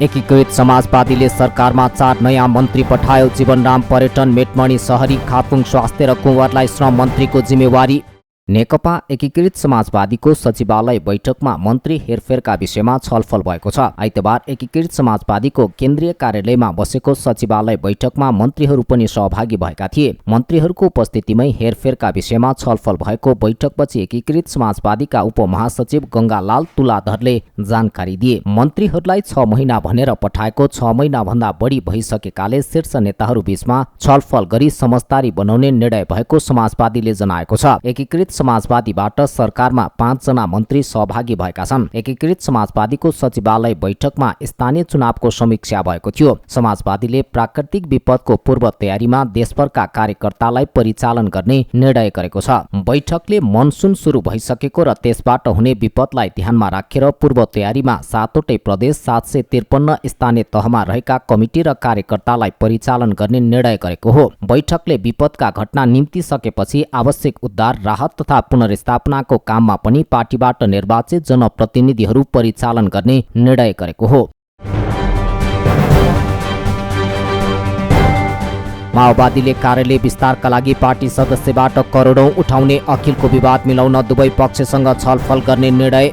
एकीकृत समाजवादीले सरकारमा 4 नयाँ मन्त्री पठायो। जीवनराम पर्यटन, मेटमणि सहरी, खापुङ स्वास्थ्य र कुँवरलाई श्रम मन्त्रीको जिम्मेवारी। नेकपा एकीकृत समाजवादीको सचिवालय बैठकमा मन्त्री हेरफेरका विषयमा छलफल भएको छ। आइतबार एकीकृत समाजवादीको केन्द्रीय कार्यालयमा बसेको सचिवालय बैठकमा मन्त्रीहरू पनि सहभागी भएका थिए। मन्त्रीहरूको उपस्थितिमै हेरफेरका विषयमा छलफल भएको बैठकपछि एकीकृत समाजवादीका उपमहासचिव गङ्गालाल तुलाधरले जानकारी दिए। मन्त्रीहरूलाई 6 महिना भनेर पठाएको 6 महिनाभन्दा बढी भइसकेकाले शीर्ष नेताहरू बीचमा छलफल गरी समझदारी बनाउने निर्णय भएको समाजवादीले जनाएको छ। एकीकृत समाजवादीबाट सरकारमा 5 जना मन्त्री सहभागी भएका छन्। एकीकृत समाजवादीको सचिवालय बैठकमा स्थानीय चुनावको समीक्षा भएको थियो। समाजवादीले प्राकृतिक विपदको पूर्व तयारीमा देशभरका कार्यकर्तालाई परिचालन गर्ने निर्णय गरेको छ। बैठकले मनसुन सुरु भइसकेको र त्यसबाट हुने विपदलाई ध्यानमा राखेर पूर्व तयारीमा 7वटै प्रदेश 753 स्थानीय तहमा रहेका कमिटी र कार्यकर्तालाई परिचालन गर्ने निर्णय गरेको हो। बैठकले विपदका घटना निम्तिसकेपछि आवश्यक उद्धार, राहत तथा पुनर्स्थापनाको काममा पनि पार्टीबाट निर्वाचित जनप्रतिनिधिहरू परिचालन गर्ने निर्णय गरेको हो। माओवादीले कार्यालय विस्तारका लागि पार्टी सदस्यबाट करोडौं उठाउने, अखिलको विवाद मिलाउन दुवै पक्षसँग छलफल गर्ने निर्णय।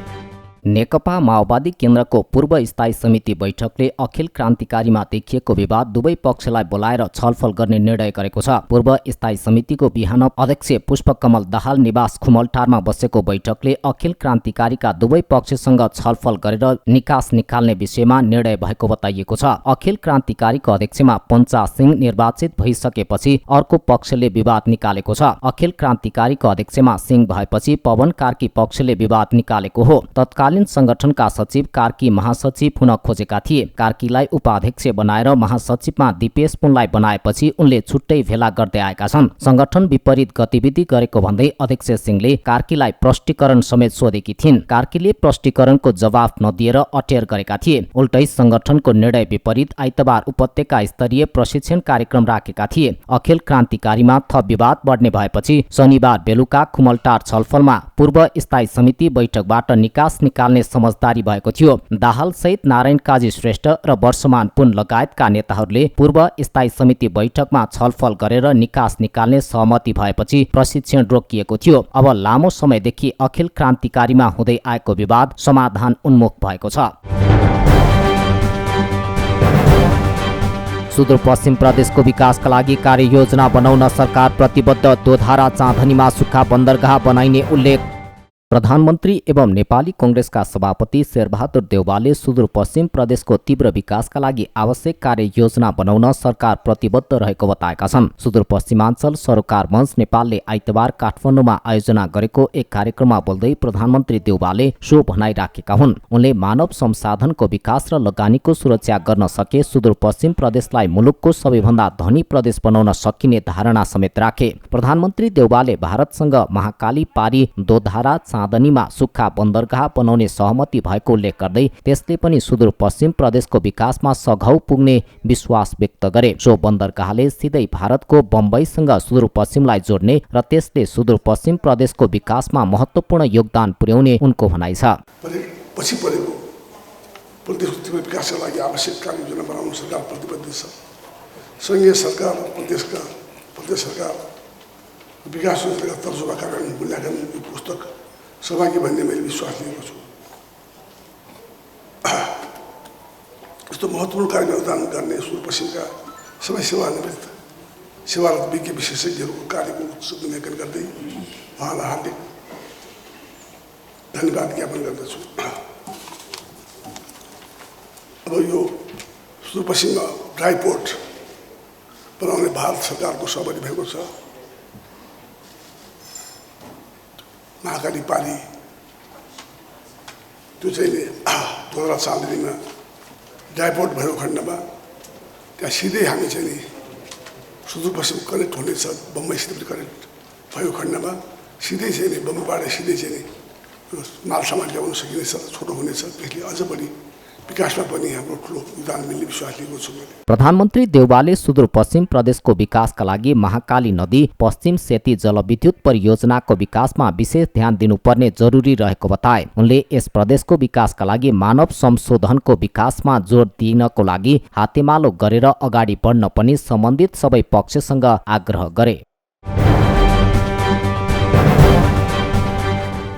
नेकपा माओवादी केन्द्रको पूर्व स्थायी समिति बैठकले अखिल क्रान्तिकारीमा देखिएको विवाद दुवै पक्षलाई बोलाएर छलफल गर्ने निर्णय गरेको छ। पूर्व स्थायी समितिको बिहान अध्यक्ष पुष्पकमल दाहाल निवास खुमलटारमा बसेको बैठकले अखिल क्रान्तिकारीका दुवै पक्षसँग छलफल गरेर निकास निकाल्ने विषयमा निर्णय भएको बताइएको छ। अखिल क्रान्तिकारीको अध्यक्षमा पञ्चा सिंह निर्वाचित भइसकेपछि अर्को पक्षले विवाद निकालेको छ। अखिल क्रान्तिकारीको अध्यक्षमा सिंह भएपछि पवन कार्की पक्षले विवाद निकालेको हो। तत्कालीन संगठनका सचिव कार्की महासचिव हुन खोजेका थिए। कार्कीलाई उपाध्यक्ष बनाएर महासचिवमा दिपेश पुनलाई बनाएपछि उनले छुट्टै भेला गर्दै आएका छन्। संगठन विपरीत गतिविधि गरेको भन्दै अध्यक्ष सिंहले कार्कीलाई प्रष्टीकरण समेत सोधेकी थिइन्। कार्कीले प्रष्टीकरणको जवाफ नदिएर अटेर गरेका थिए। उल्टै संगठनको निर्णय विपरीत आइतबार उपत्यका स्तरीय प्रशिक्षण कार्यक्रम राखेका थिए। अखिल क्रान्तिकारीमा थप विवाद बढ्ने भएपछि शनिबार बेलुका खुमलटार छलफलमा पूर्व स्थायी समिति बैठकबाट निकास निकाल्ने समझदारी भएको थियो। दाहाल सहित नारायण काजी श्रेष्ठ र वर्षमान पुन लगायतका नेताहरूले पूर्व स्थायी समिति बैठकमा छलफल गरेर निकास निकाल्ने सहमति भएपछि प्रशिक्षण रोकिएको थियो। अब लामो समयदेखि अखिल क्रान्तिकारीमा हुँदै आएको विवाद समाधान उन्मुख भएको छ। सुदूरपश्चिम प्रदेशको विकासका लागि कार्ययोजना बनाउन सरकार प्रतिबद्ध। दोधारा चाँदनीमा सुक्खा बन्दरगाह बनाइने उल्लेख। प्रधानमन्त्री एवं नेपाली कांग्रेसका सभापति शेरबहादुर देउवाले सुदूरपश्चिम प्रदेशको तीव्र विकासका लागि आवश्यक कार्ययोजना बनाउन सरकार प्रतिबद्ध रहेको बताएका छन्। सुदूरपश्चिमाञ्चल सरोकार मञ्च नेपालले आइतबार काठमाडौँमा आयोजना गरेको एक कार्यक्रममा बोल्दै प्रधानमन्त्री देउवाले सो भनाइ राखेका हुन्। उनले मानव संसाधनको विकास र लगानीको सुरक्षा गर्न सके सुदूरपश्चिम प्रदेशलाई मुलुकको सबैभन्दा धनी प्रदेश बनाउन सकिने धारणा समेत राखे। प्रधानमन्त्री देउवाले भारतसँग महाकाली पारी दोधारा चाँदनीमा सुक्खा बन्दरगाह बनाउने सहमति भएको उल्लेख गर्दै त्यसले पनि सुदूरपश्चिम प्रदेशको विकासमा सघाउ पुग्ने विश्वास व्यक्त गरे। सो बन्दरगाहले सिधै भारतको बम्बईसँग सुदूरपश्चिमलाई जोड्ने र त्यसले सुदूरपश्चिम प्रदेशको विकासमा महत्त्वपूर्ण योगदान पुर्याउने उनको भनाइ छ। पछि परेको प्रदेशको तीव्र विकासका लागि आवश्यक कार्ययोजना बनाउन सरकार प्रतिबद्ध छ। संघीय सरकार र प्रदेश सरकार विकास योजनाका तर्जुमा कार्यान्वयन मूल्याङ्कन पुस्तक सहभागी भन्ने मैले विश्वास लिएको छु। यस्तो महत्त्वपूर्ण कार्यमा योगदान गर्ने सुदूरपश्चिमका सबै सेवानिवृत्त सेवारत विज्ञ विशेषज्ञहरूको कार्यको उत्सव मूल्याङ्कन गर्दै उहाँलाई हार्दिक धन्यवाद ज्ञापन गर्दछु। अब यो सुदूरपश्चिममा ड्राई पोर्ट बनाउने भारत सरकारको सहमति भएको छ। महाकाली पारी त्यो चाहिँ दोहोरा चाँदनीमा ड्राइपोर्ट भएको खण्डमा त्यहाँ सिधै हामी चाहिँ नि सुदूरपश्चिम कनेक्ट हुनेछ। बम्बईसित पनि कनेक्ट भएको खण्डमा सिधै चाहिँ नि बम्बईबाट सिधै चाहिँ नि माल सामान ल्याउन सकिनेछ, छोटो हुनेछ। त्यसले अझ बढी विकासमा पनि हाम्रो ठुलो योगदान मिल्ने विश्वास लिएको छु मैले। प्रधानमन्त्री देउवाले सुदूरपश्चिम प्रदेशको विकासका लागि महाकाली नदी पश्चिम सेती जलविद्युत परियोजनाको विकासमा विशेष ध्यान दिनुपर्ने जरुरी रहेको बताए। उनले यस प्रदेशको विकासका लागि मानव संशोधनको विकासमा जोड दिनको लागि हातेमालो गरेर अगाडि बढ्न पनि सम्बन्धित सबै पक्षसँग आग्रह गरे।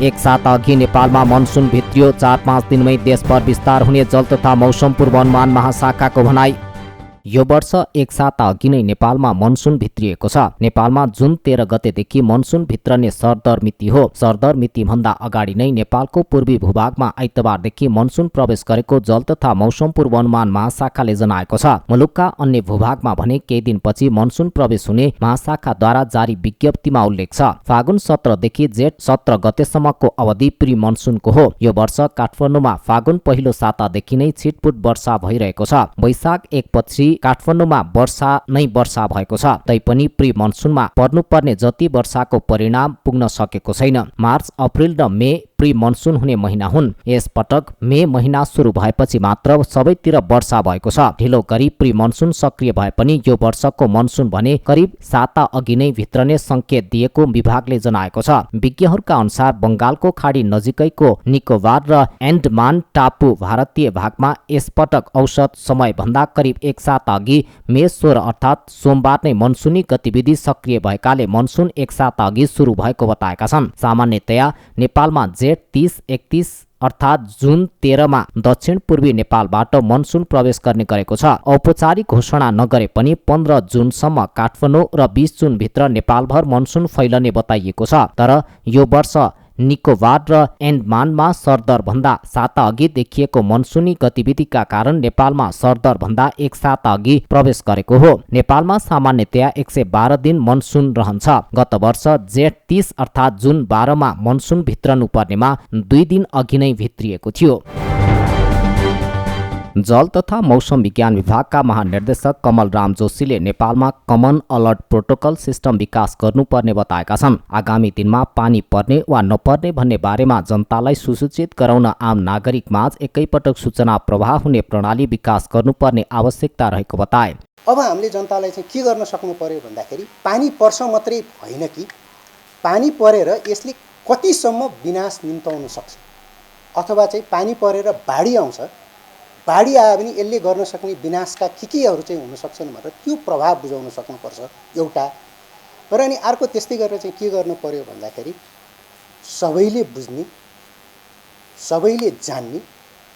एक साता अघि नेपालमा मनसुन भित्रियो, 4-5 दिनमै देशभर विस्तार हुने जल तथा मौसम पूर्वानुमान महाशाखाको भनाई। यो वर्ष एक साता अघि नै नेपालमा मनसुन भित्रिएको छ। नेपालमा जुन 13 गतेदेखि मनसुन भित्रने सरदर मिति हो। सरदर मिति भन्दा अगाडि नै नेपालको पूर्वी भूभागमा आइतबारदेखि मनसुन प्रवेश गरेको जल तथा मौसम पूर्वानुमान महाशाखाले जनाएको छ। मुलुकका अन्य भूभागमा भने केही दिनपछि मनसुन प्रवेश हुने महाशाखाद्वारा जारी विज्ञप्तिमा उल्लेख छ। फागुन 17 देखि जेठ 17 गतेसम्मको अवधि प्री मनसुनको हो। यो वर्ष काठमाडौँमा फागुन पहिलो सातादेखि नै छिटपुट वर्षा भइरहेको छ। वैशाख 1 पछि काठमाडौँमा वर्षा भएको छ। तैपनि प्री मनसुनमा पर्नुपर्ने जति वर्षाको परिणाम पुग्न सकेको छैन। मार्च, अप्रिल र मे प्री मनसुन हुने महिना हुन्। यस पटक मे महिना सुरु भएपछि मात्र सबैतिर वर्षा भएको छ। ढिलो गरी प्री मनसुन सक्रिय भए पनि यो वर्षको मनसुन भने करिब साता अघि नै भित्रने संकेत दिएको विभागले जनाएको छ। विज्ञहरूका अनुसार बंगालको खाडी नजिकैको निकोबार र एन्डमान टापु भारतीय भागमा यसपटक औसत समय भन्दा करिब एक साता अघि मे 16 अर्थात् सोमबार नै मनसुनी गतिविधि सक्रिय भएकाले मनसुन एक साता अघि सुरु भएको बताएका छन्। सामान्यतया नेपालमा जेठ 30-31 अर्थात् जुन 13 मा दक्षिण पूर्वी नेपालबाट मनसुन प्रवेश गर्ने गरेको छ। औपचारिक घोषणा नगरे पनि 15 जुनसम्म काठमाडौँ र 20 जुनभित्र नेपालभर मनसुन फैलने बताइएको छ। तर यो वर्ष निकोबार र एन्डमानमा सरदर भन्दा साता अघि देखिएको मनसुनी गतिविधिका कारण नेपालमा सरदर भन्दा एक साता अघि प्रवेश गरेको हो। नेपालमा सामान्यतया 112 दिन मनसुन रहन्छ। गत वर्ष जेठ 30 अर्थात् जुन 12 मा मनसुन भित्रनु पर्नेमा 2 दिन अघि नै भित्रिएको थियो। जल तथा मौसम विज्ञान विभागका महानिर्देशक कमल राम जोशीले नेपालमा कमन अलर्ट प्रोटोकल सिस्टम विकास गर्नुपर्ने बताएका छन्। आगामी दिनमा पानी पर्ने वा नपर्ने भन्ने बारेमा जनतालाई सुसूचित गराउन आम नागरिक माझ एकैपटक सूचना प्रवाह हुने प्रणाली विकास गर्नुपर्ने आवश्यकता रहेको बताए। अब हामीले जनतालाई चाहिँ के गर्न सक्नु पर्यो भन्दाखेरि पानी पर्छ मात्रै होइन कि पानी परेर यसले कतिसम्म विनाश निम्ताउन सक्छ, अथवा चाहिँ पानी परेर बाढी आउँछ, बाढी आयो भने यसले गर्न सक्ने विनाशका केहरू चाहिँ हुन सक्छन् भनेर त्यो प्रभाव बुझाउन सक्नुपर्छ एउटा। र अनि अर्को त्यस्तै गरेर चाहिँ के गर्नु पर्यो भन्दाखेरि सबैले बुझ्ने, सबैले जान्ने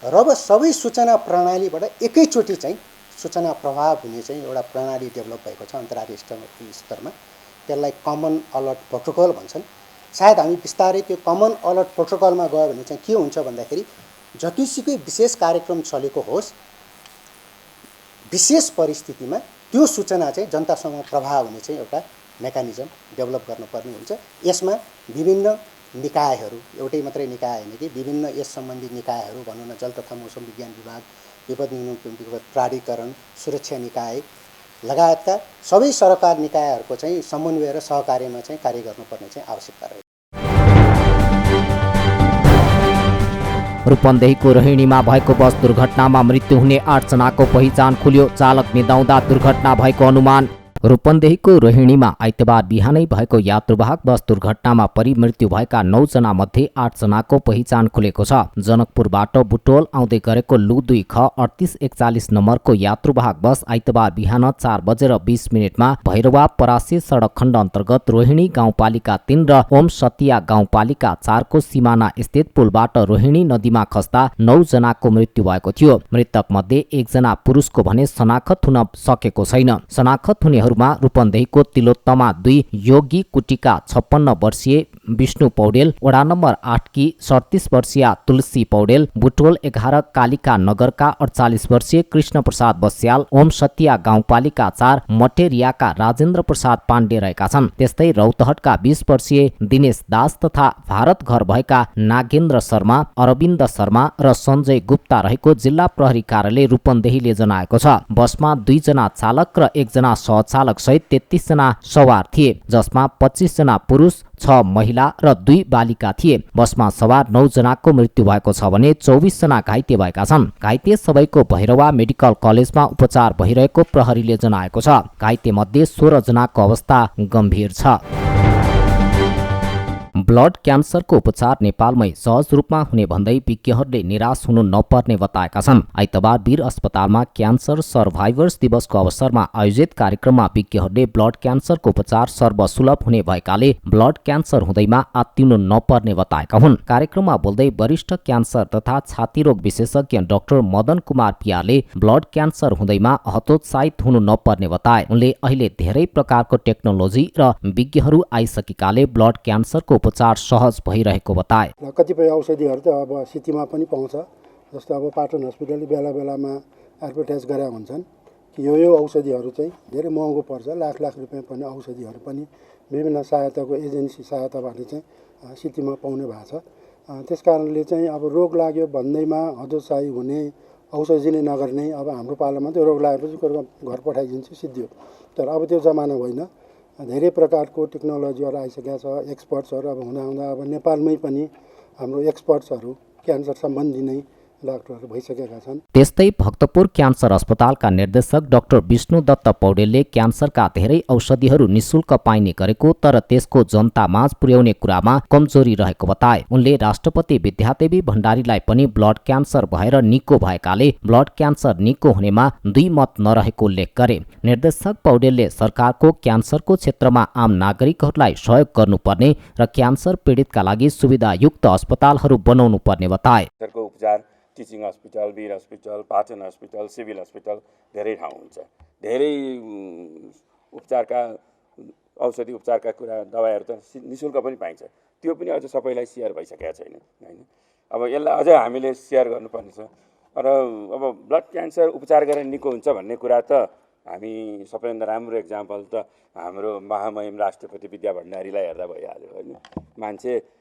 र अब सबै सूचना प्रणालीबाट एकैचोटि चाहिँ सूचना प्रभाव हुने चाहिँ एउटा प्रणाली डेभलप भएको छ अन्तर्राष्ट्रिय स्तरमा। त्यसलाई कमन अलर्ट प्रोटोकल भन्छन्। सायद हामी बिस्तारै त्यो कमन अलर्ट प्रोटोकलमा गयो भने चाहिँ के हुन्छ भन्दाखेरि जतिसुकै विशेष कार्यक्रम चलेको होस्, विशेष परिस्थितिमा त्यो सूचना चाहिँ जनतासँग प्रभाव हुने चाहिँ एउटा मेकानिजम डेभलप गर्नुपर्ने हुन्छ। यसमा विभिन्न निकायहरू, एउटै मात्रै निकाय होइन कि विभिन्न यस सम्बन्धी निकायहरू भनौँ न, जल तथा मौसम विज्ञान विभाग, विपद न्यूनीकरण प्राधिकरण, सुरक्षा निकाय लगायतका सबै सरकार निकायहरूको चाहिँ समन्वय र सहकार्यमा चाहिँ कार्य गर्नुपर्ने चाहिँ आवश्यकता रहेको छ। रूपन्देहीको रोहिणीमा भएको बस दुर्घटनामा मृत्यु हुने 8 जनाको पहिचान खुल्यो। चालक निदाउँदा दुर्घटना भएको अनुमान। रूपन्देहीको रोहिणीमा आइतबार बिहानै भएको यात्रुवाहक बस दुर्घटनामा परि मृत्यु भएका 9 जना मध्ये 8 जनाको पहिचान खुलेको छ। जनकपुरबाट बुटोल आउँदै गरेको लु 2 ख 3841 नम्बरको यात्रुवाहक बस आइतबार बिहान 4:20 भैरवा परासी सडक खण्ड अन्तर्गत रोहिणी गाउँपालिका 3 र ओम सतिया गाउँपालिका 4 को सिमाना स्थित पुलबाट रोहिणी नदीमा खस्दा 9 जनाको मृत्यु भएको थियो। मृतक मध्ये 1 जना पुरुषको भने शनाखत हुन सकेको छैन। शनाखत हुनेहरूमा रूपन्देहीको तिलोत्तमा 2 योगी कुटीका 56 वर्षीय विष्णु पौडेल, वडा नम्बर 8 की 37 वर्षीय तुलसी पौडेल, बुटोल 11 कालिका नगरका 48 वर्षीय कृष्ण प्रसाद बस्याल, ओम सतिया गाउँपालिका 4 मटेरियाका राजेन्द्र प्रसाद पाण्डे रहेका छन्। त्यस्तै रौतहटका 20 वर्षीय दिनेश दास तथा भारत घर भएका नागेन्द्र शर्मा, अरविन्द शर्मा र सञ्जय गुप्ता रहेको जिल्ला प्रहरी कार्यालय रूपन्देहीले जनाएको छ। बसमा 2 जना चालक र 1 जना सहचालक सहित 33 जना सवार थिए, जसमा 25 जना पुरुष 6 महिला र 2 बालिका थिए। बसमा सवार 9 जनाको मृत्यु भएको छ भने 24 जना घाइते भएका छन्। घाइते सबैको भैरवा मेडिकल कलेजमा उपचार भइरहेको प्रहरीले जनाएको छ। घाइते मध्ये 16 जनाको अवस्था गम्भीर छ। ब्लड क्यान्सरको उपचार नेपालमै सहज रूपमा हुने भन्दै विज्ञहरूले निराश हुनु नपर्ने बताएका छन्। आइतबार वीर अस्पतालमा क्यान्सर सर्भाइभर्स दिवसको अवसरमा आयोजित कार्यक्रममा विज्ञहरूले ब्लड क्यान्सरको उपचार सर्वसुलभ हुने भएकाले ब्लड क्यान्सर हुँदैमा आत्तिनु नपर्ने बताएका हुन्। कार्यक्रममा बोल्दै वरिष्ठ क्यान्सर तथा छाती रोग विशेषज्ञ डाक्टर मदन कुमार पियाले ब्लड क्यान्सर हुँदैमा हतोत्साहित हुनु नपर्ने बताए। उनले अहिले धेरै प्रकारको टेक्नोलोजी र विज्ञहरू आइसकेकाले ब्लड क्यान्सरको उपचार सहज भइरहेको बताए। कतिपय औषधिहरू त अब सिटीमा पनि पाउँछ। जस्तो अब पाटन हस्पिटलले बेला बेलामा एडभर्टाइज गरेका हुन्छन् कि यो औषधिहरू चाहिँ धेरै महँगो पर्छ, लाख लाख रुपियाँ पर्ने औषधिहरू पनि विभिन्न सहायताको एजेन्सी सहायताबाट चाहिँ सिटीमा पाउने भएको छ। त्यस कारणले चाहिँ अब रोग लाग्यो भन्दैमा हतोत्साही हुने, औषधिले नगर्ने, अब हाम्रो पालामा त रोग लागेपछि घर पठाइदिन्छु सिद्धि हो। तर अब त्यो जमाना होइन। धेरै प्रकारको टेक्नोलोजीहरू आइसकेका छ। एक्सपर्ट्सहरू अब हुँदा अब नेपालमै पनि हाम्रो एक्सपर्ट्सहरू क्यान्सर सम्बन्धी नै डाक्टरहरू भइसकेका छन्। त्यस्तै भक्तपुर क्यान्सर अस्पतालका निर्देशक डाक्टर विष्णुदत्त पौडेलले क्यान्सरका धेरै औषधिहरू निशुल्क पाइने गरेको तर त्यसको जनतामाझ पुर्याउने कुरामा कमजोरी रहेको बताए। उनले राष्ट्रपति विद्यादेवी भण्डारीलाई पनि ब्लड क्यान्सर भएर निको भएकाले ब्लड क्यान्सर निको हुनेमा 2 मत नरहेको उल्लेख गरे। निर्देशक पौडेलले सरकारको क्यान्सरको क्षेत्रमा आम नागरिकहरूलाई सहयोग गर्नुपर्ने र क्यान्सर पीडितका लागि सुविधायुक्त अस्पतालहरू बनाउनु पर्ने बताए। Teaching hospital, Bir hospital, Patan hospital, civil hospital धेरै ठाउँ हुन्छ। धेरै उपचारका औषधि उपचारका कुरा दबाईहरू त निशुल्क पनि पाइन्छ। त्यो पनि अझ सबैलाई सेयर भइसकेको छैन हैन। अब यसलाई अझ हामीले सेयर गर्नुपर्ने छ। र अब ब्लड क्यान्सर उपचार गरेर निको हुन्छ भन्ने कुरा त हामी सबैभन्दा राम्रो एक्जाम्पल त हाम्रो महामहिम राष्ट्रपति विद्या भण्डारीलाई हेर्दा भइहाल्यो हैन। मान्छे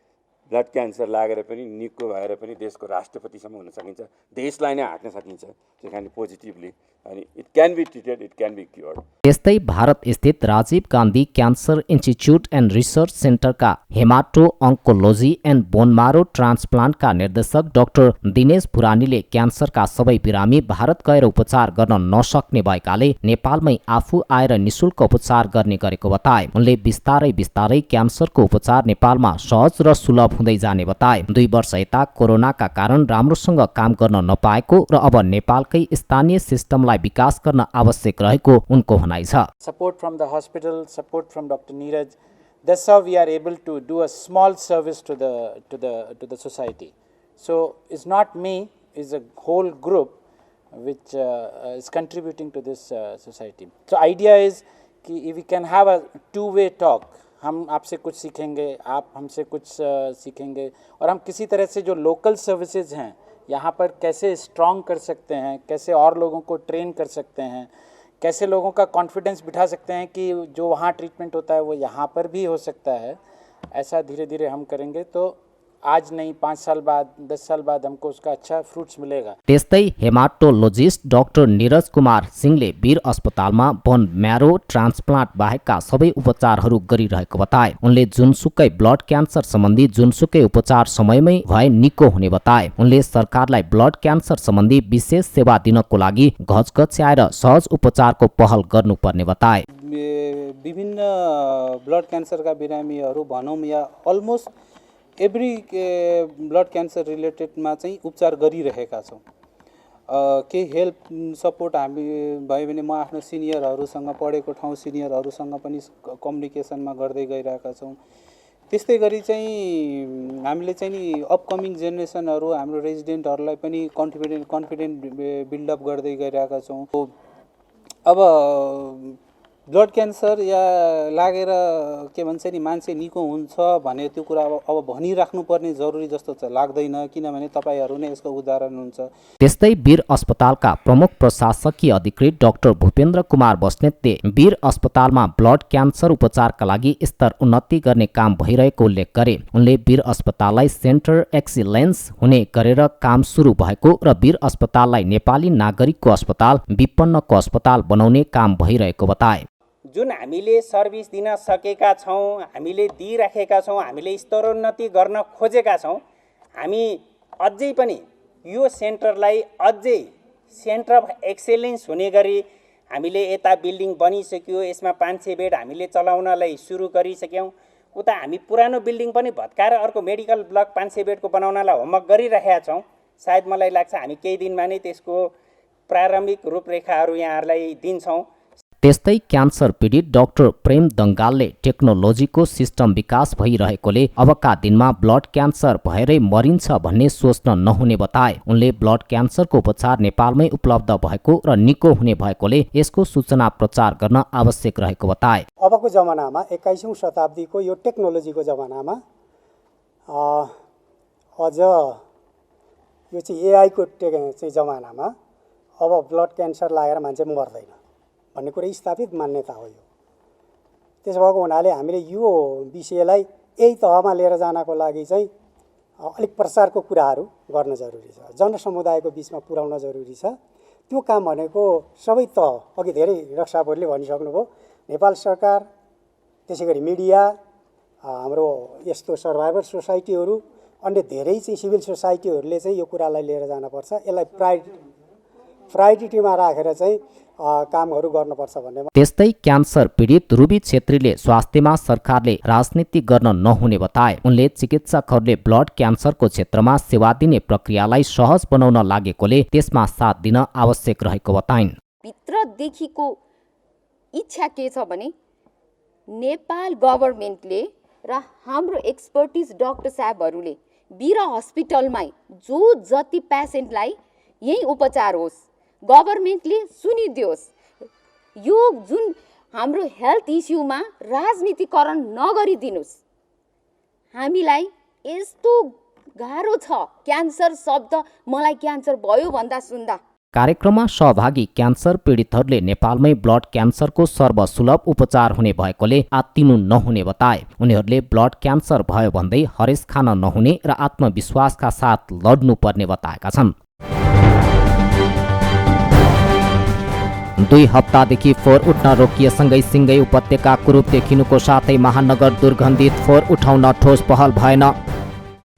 ब्लड क्यान्सर लागेर पनि निको भएर पनि देशको राष्ट्रपतिसम्म हुन सकिन्छ, देशलाई नै हाँक्न सकिन्छ। त्यही कारण पोजिटिभली अनि it can be treated, it can be cured. त्यस्तै भारत स्थित Rajiv Gandhi cancer institute and research सेन्टरका हेमाटो अन्कोलोजी एन्ड बोनमारो ट्रान्सप्लान्टका निर्देशक डाक्टर दिनेश भुरानीले क्यान्सरका सबै बिरामी भारत गएर उपचार गर्न नसक्ने भएकाले नेपालमै आफू आएर निशुल्क उपचार गर्ने गरेको बताए। उनले बिस्तारै बिस्तारै क्यान्सरको उपचार नेपालमा सहज र सुलभ हुँदै जाने बताए। 2 वर्ष यता कोरोनाका कारण राम्रोसँग काम गर्न नपाएको र अब नेपालकै स्थानीय सिस्टमलाई विकास गर्न आवश्यक रहेको उनको भनाइ छ। Support from the hospital, support from Dr. Neeraj. That's how we are able to do a small service to the society. So it's not me, it's a whole group which is contributing to this society. So idea is कि if we can have a two-way talk. हम आपसे कुछ सीखेंगे, आप हमसे कुछ सीखेंगे और हम किसी तरह से जो लोकल सर्विसेज हैं यहाँ पर कैसे स्ट्रॉन्ग कर सकते हैं, कैसे और लोगों को ट्रेन कर सकते हैं, कैसे लोगों का कॉन्फिडेंस बिठा सकते हैं कि जो वहाँ ट्रीटमेंट होता है वो यहाँ पर भी हो सकता है। ऐसा धीरे धीरे हम करेंगे तो आज नहीं 5 साल बाद 10 साल बाद हमको उसका अच्छा फ्रूट्स मिलेगा। त्यस्तै हेमाटोलोजिस्ट डाक्टर नीरज कुमार सिंहले वीर अस्पतालमा बोन म्यारो ट्रान्सप्लान्ट बाहेकका सबै उपचारहरू गरिरहेको बताए। उनले जुनसुकै ब्लड क्यान्सर सम्बन्धी जुनसुकै उपचार समयमै भए निको हुने बताए। उनले सरकारलाई ब्लड क्यान्सर सम्बन्धी विशेष सेवा दिनको लागि घचघच्याएर सहज उपचारको पहल गर्नुपर्ने बताए। विभिन्न ब्लड क्यान्सरका बिरामीहरू भनौँ या अलमोस्ट एभ्री ब्लड क्यान्सर रिलेटेडमा चाहिँ उपचार गरिरहेका छौँ। केही हेल्प सपोर्ट हामी भयो भने म आफ्नो सिनियरहरूसँग पढेको ठाउँ सिनियरहरूसँग पनि कम्युनिकेसनमा गर्दै गइरहेका छौँ। त्यस्तै गरी चाहिँ हामीले चाहिँ नि अपकमिङ जेनेरेसनहरू हाम्रो रेजिडेन्टहरूलाई पनि कन्फिडेन्ट बिल्डअप गर्दै गइरहेका छौँ। अब ब्लड क्यान्सर या लागेर के भन्छ नि मान्छे निको हुन्छ भने त्यो कुरा अब भनिराख्नुपर्ने जरुरी जस्तो चाहिँ लाग्दैन, किनभने तपाईहरू नै यसको उदाहरण हुन्छ। त्यस्तै वीर अस्पतालका प्रमुख प्रशासकीय अधिकृत डाक्टर भूपेन्द्र कुमार बस्नेतले वीर अस्पतालमा ब्लड क्यान्सर उपचारका लागि स्तर उन्नति गर्ने काम भइरहेको उल्लेख गरे। उनले वीर अस्पताललाई सेन्टर एक्सिलेन्स हुने गरेर काम सुरु भएको र वीर अस्पताललाई नेपाली नागरिकको अस्पताल, विपन्नको अस्पताल बनाउने काम भइरहेको बताए। जुन हामीले सर्भिस दिन सकेका छौँ, हामीले दिइराखेका छौँ, हामीले स्तरोन्नति गर्न खोजेका छौँ, हामी अझै पनि यो सेन्टरलाई अझै सेन्टर अफ एक्सेलेन्स हुने गरी हामीले यता बिल्डिङ बनिसक्यो, यसमा 500 बेड हामीले चलाउनलाई सुरु गरिसक्यौँ। उता हामी पुरानो बिल्डिङ पनि भत्काएर अर्को मेडिकल ब्लक 500 बेडको बनाउनलाई होमवर्क गरिरहेका छौँ। सायद मलाई लाग्छ हामी केही दिनमा नै त्यसको प्रारम्भिक रूपरेखाहरू यहाँहरूलाई दिन्छौँ। त्यस्तै क्यान्सर पीडित डाक्टर प्रेम दङ्गालले टेक्नोलोजीको सिस्टम विकास भइरहेकोले अबका दिनमा ब्लड क्यान्सर भएरै मरिन्छ भन्ने सोच्न नहुने बताए। उनले ब्लड क्यान्सरको उपचार नेपालमै उपलब्ध भएको र निको हुने भएकोले यसको सूचना प्रचार गर्न आवश्यक रहेको बताए। अबको जमानामा 21औं शताब्दीको यो टेक्नोलोजीको जमानामा अझ यो चाहिँ एआईको चाहिँ जमानामा अब ब्लड क्यान्सर लागेर मान्छे मर्दैन भन्ने कुरा स्थापित मान्यता हो यो। त्यसो भएको हुनाले हामीले यो विषयलाई यही तहमा लिएर जानको लागि चाहिँ अलिक प्रचारको कुराहरू गर्न जरुरी छ, जनसमुदायको बिचमा पुर्याउन जरुरी छ। त्यो काम भनेको सबै तह, अघि धेरै रक्षाबोधले भनिसक्नुभयो, नेपाल सरकार, त्यसै गरी मिडिया, हाम्रो यस्तो सर्भाइभर सोसाइटीहरू, अन्य धेरै चाहिँ सिभिल सोसाइटीहरूले चाहिँ यो कुरालाई लिएर जानुपर्छ। यसलाई प्रायोरिटीमा राखेर चाहिँ कामहरू गर्नुपर्छ भन्ने। त्यस्तै क्यान्सर पीडित रुबी छेत्रीले स्वास्थ्यमा सरकारले राजनीति गर्न नहुने बताए। उनले चिकित्सकहरूले ब्लड क्यान्सरको क्षेत्रमा सेवा दिने प्रक्रियालाई सहज बनाउन लागेकोले त्यसमा साथ दिन आवश्यक रहेको बताइन्। भित्रदेखिको इच्छा के छ भने नेपाल गभर्मेन्टले र हाम्रो एक्सपर्टिज डाक्टर साहबहरूले वीर हस्पिटलमै जो जति पेसेन्टलाई यही उपचार होस्, गभर्मेन्टले सुनिदियोस्। यो जुन हाम्रो हेल्थ इस्युमा राजनीतिकरण नगरिदिनुस्। हामीलाई यस्तो गाह्रो छ क्यान्सर शब्द, मलाई क्यान्सर भयो भन्दा सुन्दा। कार्यक्रममा सहभागी क्यान्सर पीडितहरूले नेपालमै ब्लड क्यान्सरको सर्वसुलभ उपचार हुने भएकोले आत्तिनु नहुने बताए। उनीहरूले ब्लड क्यान्सर भयो भन्दै हरेस खान नहुने र आत्मविश्वासका साथ लड्नुपर्ने बताएका छन्। 2 हप्तादेखि फोहोर उठ्न रोकिएसँगै सिङ्गै उपत्यका कुरूप देखिनुको साथै महानगर दुर्गन्धित फोहोर उठाउन ठोस पहल भएन।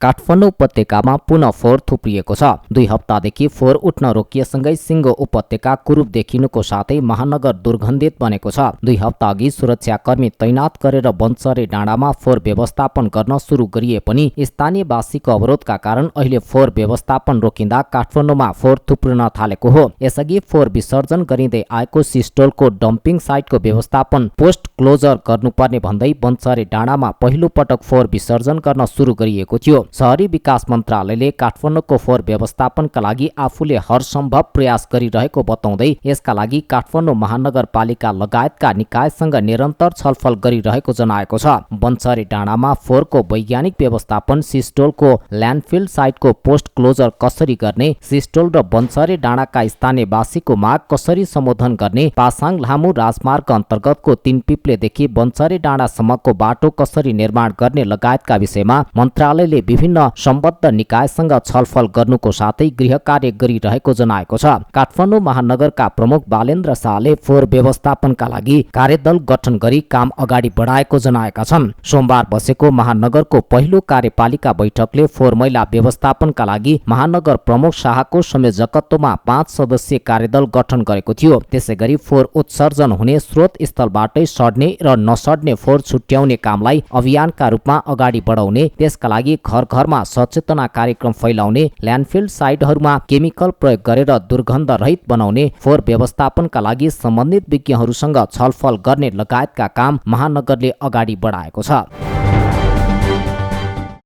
काठमाडौँ उपत्यकामा पुनः फोहोर थुप्रिएको छ। 2 हप्तादेखि फोहोर उठ्न रोकिएसँगै सिङ्गो उपत्यका कुरूप देखिनुको साथै महानगर दुर्गन्धित बनेको छ। 2 हप्ता अघि सुरक्षाकर्मी तैनात गरेर बन्चरे डाँडामा फोहोर व्यवस्थापन गर्न सुरु गरिए पनि स्थानीयवासीको अवरोधका कारण अहिले फोहोर व्यवस्थापन रोकिँदा काठमाडौँमा फोहोर थुप्रिन थालेको हो। यसअघि फोहोर विसर्जन गरिँदै आएको सिस्टोलको डम्पिङ साइटको व्यवस्थापन पोस्ट क्लोजर गर्नुपर्ने भन्दै बन्चरे डाँडामा पहिलो पटक फोहोर विसर्जन गर्न सुरु गरिएको थियो। शहरी विकास मन्त्रालयले काठमाडौँको फोहोर व्यवस्थापनका लागि आफूले हरसम्भव प्रयास गरिरहेको बताउँदै यसका लागि काठमाडौँ महानगरपालिका लगायतका निकायसँग निरन्तर छलफल गरिरहेको जनाएको छ। बन्चरे डाँडामा फोहोरको वैज्ञानिक व्यवस्थापन, सिस्टोलको ल्यान्डफिल साइटको पोस्ट क्लोजर कसरी गर्ने, सिस्टोल र बन्चरे डाँडाका स्थानीयवासीको माग कसरी सम्बोधन गर्ने, पासाङ लामो राजमार्ग अन्तर्गतको 3 पिप्लेदेखि बन्चरे डाँडासम्मको बाटो कसरी निर्माण गर्ने लगायतका विषयमा मन्त्रालयले विभिन्न सम्बद्ध निकायसँग छलफल गर्नुको साथै गृह कार्य गरिरहेको जनाएको छ। काठमाडौँ महानगरका प्रमुख बालेन्द्र शाहले फोहोर व्यवस्थापनका लागि कार्यदल गठन गरी काम अगाडि बढाएको जनाएका छन्। सोमबार बसेको महानगरको पहिलो कार्यपालिका बैठकले फोहोर मैला व्यवस्थापनका लागि महानगर प्रमुख शाहको संयोजकत्वमा 5 सदस्यीय कार्यदल गठन गरेको थियो। त्यसैगरी फोहोर उत्सर्जन हुने स्रोत स्थलबाटै सड्ने र नसड्ने फोहोर छुट्याउने कामलाई अभियानका रूपमा अगाडि बढाउने, त्यसका लागि घर घरमा सचेतना कार्यक्रम फैलाउने, ल्यान्डफिल साइटहरूमा केमिकल प्रयोग गरेर दुर्गन्ध रहित बनाउने, फोहोर व्यवस्थापनका लागि सम्बन्धित विज्ञहरूसँग छलफल गर्ने लगायतका काम महानगरले अगाडि बढाएको छ।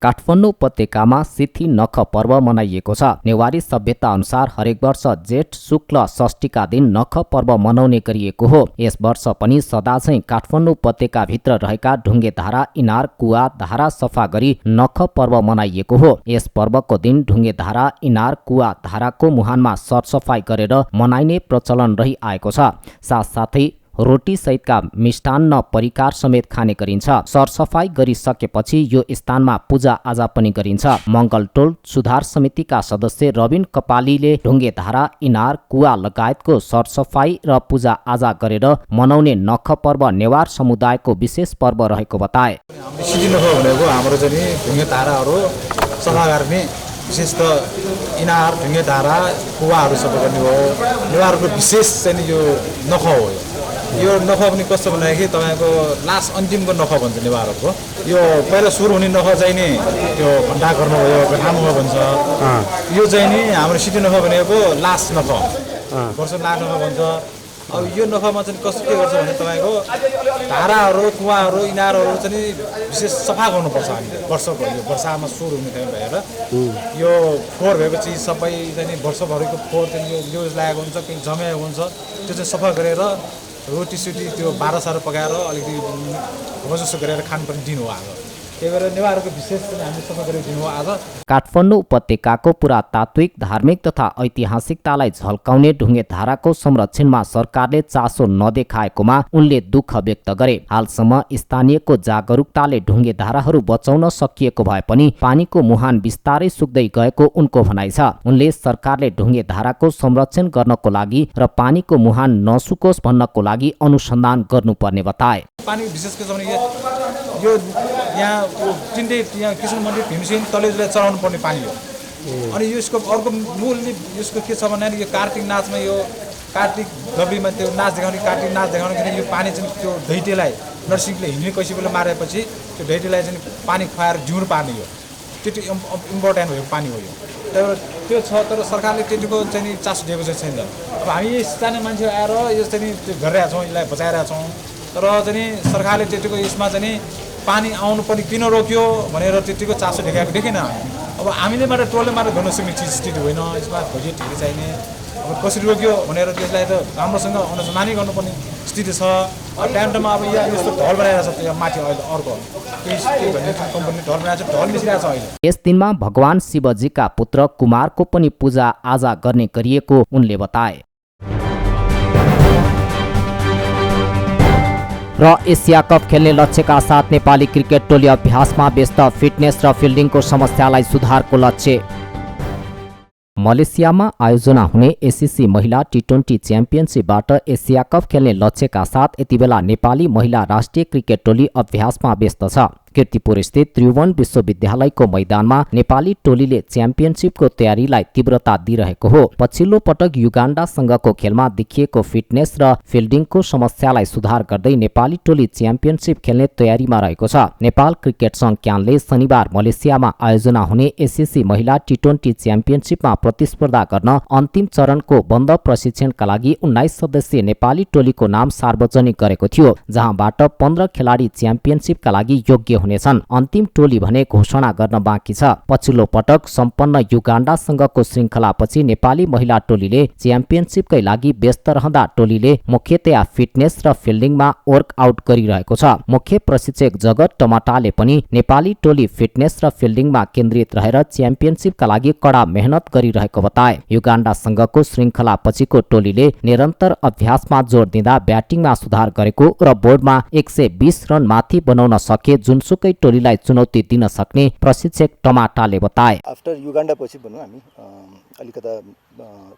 काठमाडौँ उपत्यकामा सिथी नख पर्व मनाइएको छ। नेवारी सभ्यता अनुसार हरेक वर्ष जेठ शुक्ल षष्ठीका दिन नख पर्व मनाउने गरिएको हो। यस वर्ष पनि सदाझैं काठमाडौँ उपत्यकाभित्र रहेका ढुङ्गेधारा, इनार, कुवा, धारा सफा गरी नख पर्व मनाइएको हो। यस पर्वको दिन ढुङ्गेधारा, इनार, कुवा, धाराको मुहानमा सरसफाई गरेर मनाइने प्रचलन रही आएको छ। साथसाथै रोटी सहितका मिष्टान्न परिकार समेत खाने गरिन्छ। सरसफाई गरिसकेपछि यो स्थानमा पूजा-आजा पनि गरिन्छ। मङ्गलटोल सुधार समितिका सदस्य रबिन कपालीले ढुङ्गेधारा, इनार, कुवा लगायतको सरसफाई र पूजा-आजा गरेर मनाउने नख पर्व नेवार समुदायको विशेष पर्व रहेको बताए। भनेको हाम्रो चाहिँ ढुङ्गेधाराहरू सफा गर्ने, विशेष त इनार, ढुङ्गेधारा, कुवाहरू सफा गर्ने हो। नेवारको विशेष चाहिँ यो नख हो। यो नख पनि कस्तो भन्दाखेरि तपाईँको लास्ट अन्तिमको नख भन्छ नेवारहरूको। यो पहिला सुरु हुने नख चाहिँ नि त्यो घन्टा गर्नु भयो, गठामुख भन्छ। यो चाहिँ नि हाम्रो सिटी नख भनेको लास्ट नख, वर्ष लास्ट नख भन्छ। अब यो नखमा चाहिँ कस्तो के गर्छ भने तपाईँको धाराहरू, कुवाहरू, इनारहरू चाहिँ विशेष सफा गर्नुपर्छ हामीले वर्षको। यो वर्षामा सुरु हुने टाइम भएर यो फोहोर भएपछि सबै चाहिँ वर्षभरिको फोहोर चाहिँ यो लागेको हुन्छ, केही जमेको हुन्छ, त्यो चाहिँ सफा गरेर रोटी त्यो बाह्र पकाएर अलिकति मजसो गरेर खानुपर्ने दिन हो आज। त्यही भएर नेवारको विशेष चाहिँ हामीले सफा गरेर दिनु हो आज। काठमाडौँ उपत्यकाको पुरातात्विक, धार्मिक तथा ऐतिहासिकतालाई झल्काउने ढुङ्गेधाराको संरक्षणमा सरकारले चासो नदेखाएकोमा उनले दुःख व्यक्त गरे। हालसम्म स्थानीयको जागरुकताले ढुङ्गेधाराहरू बचाउन सकिएको भए पनि पानीको मुहान बिस्तारै सुक्दै गएको उनको भनाइ छ। उनले सरकारले ढुङ्गेधाराको संरक्षण गर्नको लागि र पानीको मुहान नसुकोस् भन्नको लागि अनुसन्धान गर्नुपर्ने बताए। पानी विशेष के भने यो यहाँ तिनटै यहाँ कृष्ण मन्दिर भीमसेन तलेजुलाई चढाउनु पर्ने पानी हो। अनि यसको अर्को मूल यसको के छ भने यो कार्तिक नाचमा यो कार्तिक गौरीमा त्यो नाच देखाउने, कार्तिक नाच देखाउने यो पानी चाहिँ त्यो ढैटेलाई नरसिंहले हिँड्ने कैसी बेला मारेपछि त्यो ढैटेलाई चाहिँ पानी खुवाएर जिउनु पार्ने हो। त्यति इम्पोर्टेन्ट भएको पानी हो यो। त्यो छ, तर सरकारले त्यतिको चाहिँ चासो दिएको चाहिँ छैन। अब हामी स्थानीय मान्छे आएर यो चाहिँ त्यो गरिरहेका छौँ, यसलाई बचाइरहेका छौँ, तर चाहिँ सरकारले त्यतिको यसमा चाहिँ पानी आउनु पनि किन रोक्यो भनेर त्यतिको चासो देखाएको देखेन। अब हामीले मात्र टोलले मात्र गर्न सक्ने चिज स्थिति होइन, यसमा बजेट धेरै चाहिने। अब कसरी रोक्यो भनेर त्यसलाई त राम्रोसँग अनुसन्धानै गर्नुपर्ने स्थिति छ। टाइममा अब यहाँ यस्तो ढल बनाइरहेको छ, यहाँ माथि अहिले अर्को भन्ने कम्पनीले ढल बनाएको छ, ढल मिसिरहेको छ अहिले। यस दिनमा भगवान शिवजीका पुत्र कुमारको पनि पूजा आजा गर्ने गरिएको उनले बताए। र एसिया कप खेल्ने लक्ष्यका साथ नेपाली क्रिकेट टोली अभ्यासमा व्यस्त, फिटनेस र फिल्डिङको समस्यालाई सुधारको लक्ष्य। मलेसियामा आयोजना हुने एसिसी महिला टी20 च्याम्पियनसिपबाट एसिया कप खेल्ने लक्ष्यका साथ यतिबेला नेपाली महिला राष्ट्रिय क्रिकेट टोली अभ्यासमा व्यस्त छ। कीर्तिपुर स्थित त्रिभुवन विश्वविद्यालयको मैदानमा नेपाली टोलीले च्याम्पियनसिपको तयारीलाई तीव्रता दिइरहेको हो। पछिल्लो पटक युगाण्डासँगको खेलमा देखिएको फिटनेस र फिल्डिङको समस्यालाई सुधार गर्दै नेपाली टोली च्याम्पियनसिप खेल्ने तयारीमा रहेको छ। नेपाल क्रिकेट संघ क्यानले शनिबार मलेसियामा आयोजना हुने एसिसी महिला टी20 च्याम्पियनसिपमा प्रतिस्पर्धा गर्न अन्तिम चरणको बन्द प्रशिक्षणका लागि 19 सदस्यीय नेपाली टोलीको नाम सार्वजनिक गरेको थियो, जहाँबाट 15 खेलाडी च्याम्पियनसिपका लागि योग्य हुनेछन्। अन्तिम टोली भने घोषणा गर्न बाँकी छ। पछिल्लो पटक सम्पन्न युगाण्डासँगको श्रृङ्खलापछि नेपाली महिला टोलीले च्याम्पियनसिपकै लागि व्यस्त रहँदा टोलीले मुख्यतया फिटनेस र फिल्डिङमा वर्कआउट गरिरहेको छ। मुख्य प्रशिक्षक जगत टमाटाले पनि नेपाली टोली फिटनेस र फिल्डिङमा केन्द्रित रहेर च्याम्पियनसिपका लागि कडा मेहनत गरिरहेको बताए। युगाण्डासँगको श्रृङ्खलापछिको टोलीले निरन्तर अभ्यासमा जोड दिँदा ब्याटिङमा सुधार गरेको र बोर्डमा 120 रन माथि बनाउन सके जुनसुकै टोलीलाई चुनौती दिन सक्ने प्रशिक्षक टमाटाले बताए। आफ्टर युगाण्डा पछि भनौँ हामी अलिकता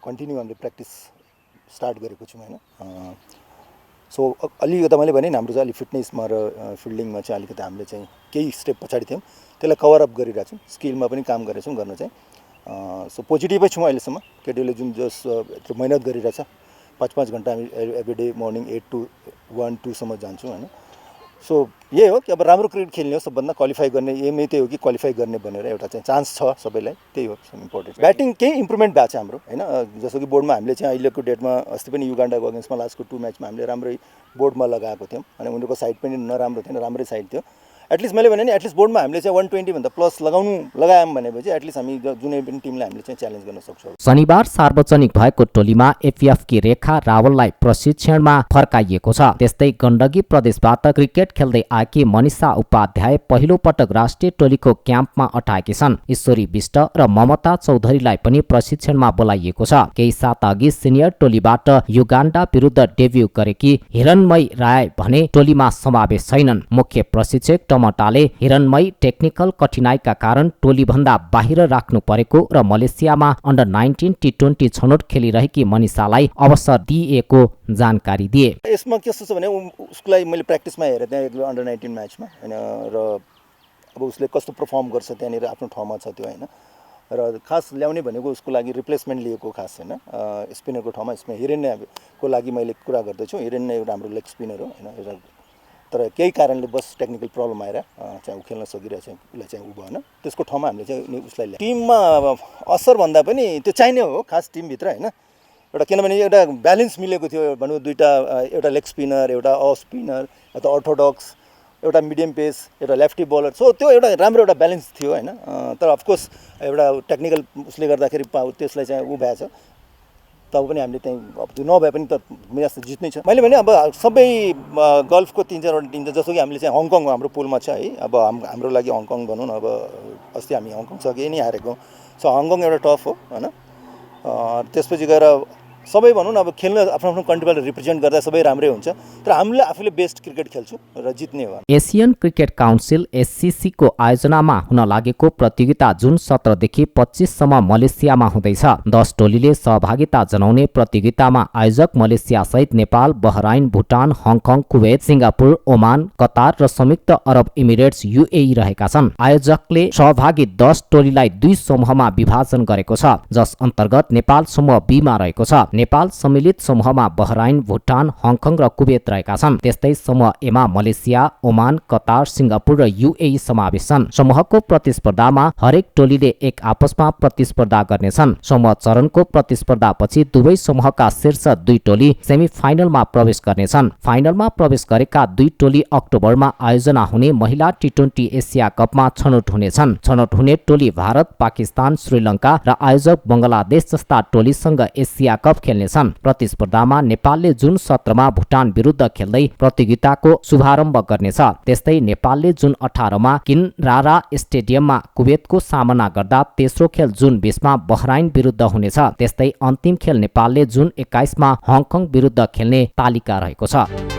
कन्टिन्यू हामीले प्र्याक्टिस स्टार्ट गरेको छौँ होइन। सो अलिकता मैले भने नि हाम्रो चाहिँ अलिक फिटनेसमा र फिल्डिङमा चाहिँ अलिकति हामीले चाहिँ केही स्टेप पछाडि थियौँ, त्यसलाई कभर अप गरिरहेको छौँ, स्किलमा पनि काम गरेछौँ गर्न चाहिँ। सो पोजिटिभै छौँ अहिलेसम्म। केटीले जुन जस मेहनत गरिरहेछ, 5-5 घन्टा हामी एभ्री डे मर्निङ 8 to 1, 2 सम्म जान्छौँ होइन। सो यही हो कि अब राम्रो क्रिकेट खेल्ने हो, सबभन्दा क्वालिफाई गर्ने एमै त्यही हो कि क्वालिफाई गर्ने भनेर एउटा चाहिँ चान्स छ सबैलाई, त्यही हो इम्पोर्टेन्ट। ब्याटिङ केही इम्प्रुभमेन्ट भएको छ हाम्रो होइन। जस्तो कि बोर्डमा हामीले चाहिँ अहिलेको डेटमा अस्ति पनि युगाण्डाको अगेन्स्टमा लास्टको 2 म्याचमा हामीले राम्रै बोर्डमा लगाएको थियौँ अनि उनीहरूको साइड पनि नराम्रो थिएन, राम्रै साइड थियो। एटलिस्ट मैले भने नि एटलिस्ट बोर्डमा हामीले चाहिँ 120 भन्दा प्लस लगायौँ भनेपछि एटलिस्ट हामी जुनै पनि टिमलाई हामीले चाहिँ च्यालेन्ज गर्न सक्छौँ। शनिबार सार्वजनिक भएको टोलीमा एफएफ की रेखा रावललाई प्रशिक्षणमा फर्काइएको छ। त्यस्तै गण्डकी प्रदेशबाट क्रिकेट खेल्दै आएकी मनिषा उपाध्याय पहिलो पटक राष्ट्रिय टोलीको क्याम्पमा अटाएकी छन्। ईश्वरी विष्ट र ममता चौधरीलाई पनि प्रशिक्षणमा बोलाइएको छ। केही साता अघि सिनियर टोलीबाट युगान्डा विरुद्ध डेब्यू गरेकी हिरणमयी राय भने टोलीमा समावेश छैनन्। मुख्य प्रशिक्षक टमटाले हिरणमयी टेक्निकल कठिनाइका कारण टोलीभन्दा बाहिर राख्नु परेको र मलेसियामा अन्डर 19 T20 छनौट खेलिरहेकी मनिषालाई अवसर दिइएको जानकारी दिए। यसमा कस्तो छ भने उसलाई मैले प्र्याक्टिसमा हेरेँ त्यहाँ अन्डर 19 म्याचमा होइन, र अब उसले कस्तो पर्फर्म गर्छ त्यहाँनिर आफ्नो ठाउँमा छ त्यो होइन, र खास ल्याउने भनेको उसको लागि रिप्लेसमेन्ट लिएको खास होइन, स्पिनरको ठाउँमा हिरेन्यको लागि मैले कुरा गर्दैछु। हिरेन्य एउटा हाम्रो लेग स्पिनर हो होइन, एउटा तर केही कारणले बस टेक्निकल प्रब्लम आएर चाहिँ ऊ खेल्न सकिरहेको छ, उसलाई चाहिँ ऊ भएन, त्यसको ठाउँमा हामीले चाहिँ उसलाई टिममा असर भन्दा पनि त्यो चाहिने हो खास टिमभित्र होइन। एउटा किनभने एउटा ब्यालेन्स मिलेको थियो भनौँ, एउटा लेग स्पिनर, एउटा अफ स्पिनर, एउटा अर्थोडक्स, एउटा मिडियम पेस, एउटा लेफ्टी बलर, सो त्यो एउटा राम्रो एउटा ब्यालेन्स थियो होइन। तर अफकोर्स एउटा टेक्निकल उसले गर्दाखेरि त्यसलाई चाहिँ ऊ भएछ, तब पनि हामीले त्यहीँ अब त्यो नभए पनि त म्याच त जित्नै छ। मैले भने अब सबै गल्फको 3-4वटा टिम छ, जस्तो कि हामीले चाहिँ हङकङ हाम्रो पुलमा छ है। अब हाम्रो लागि हङकङ भनौँ न, अब अस्ति हामी हङकङसँग नै हारेको, सो हङकङ एउटा टफ हो होइन। त्यसपछि गएर सबै भनौँ न अब खेल्न आफ्नो आफ्नो कन्ट्रीबाट रिप्रेजेन्ट गर्दा सबै राम्रै हुन्छ, तर हामीले आफूले बेस्ट क्रिकेट खेल्छु र जित्ने हो। एसियन क्रिकेट काउन्सिल एससीसी को आयोजनामा हुन लागेको प्रतियोगिता जुन 17 देखि 25 सम्म मलेसियामा हुँदैछ। 10 टोलीले सहभागिता जनाउने प्रतियोगितामा आयोजक मलेसिया सहित Nepal, Bahrain, Bhutan, Hong Kong, Kuwait, Singapore, Oman, Qatar र संयुक्त अरब इमिरेट्स UAE रहेका छन्। आयोजकले सहभागी 10 टोलीलाई 2 समूहमा विभाजन गरेको छ, जस अन्तर्गत नेपाल समूह B मा रहेको छ। नेपाल सम्मिलित समूहमा बहराइन, भुटान, हङकङ र कुवेत रहेका छन्। त्यस्तै समूह A मा मलेसिया, ओमान, कतार, सिङ्गापुर र UAE समावेश छन्। समूहको प्रतिस्पर्धामा हरेक टोलीले एक आपसमा प्रतिस्पर्धा गर्नेछन्। समूह चरणको प्रतिस्पर्धापछि दुवै समूहका शीर्ष 2 टोली सेमी फाइनलमा प्रवेश गर्नेछन्। फाइनलमा प्रवेश गरेका 2 टोली अक्टोबरमा आयोजना हुने महिला T20 एसिया कपमा छनौट हुनेछन्। छनौट हुने टोली भारत, पाकिस्तान, श्रीलङ्का र आयोजक बङ्गलादेश जस्ता टोलीसँग एसिया कप खेल्नेछन्। प्रतिस्पर्धामा नेपालले जुन 17 मा भुटान विरुद्ध खेल्दै प्रतियोगिताको शुभारम्भ गर्नेछ। त्यस्तै नेपालले जुन 18 मा किनरारा स्टेडियममा कुवेतको सामना गर्दा तेस्रो खेल जुन 20 मा बहराइन विरुद्ध हुनेछ। त्यस्तै अन्तिम खेल नेपालले जुन 21 मा हङकङ विरुद्ध खेल्ने तालिका रहेको छ।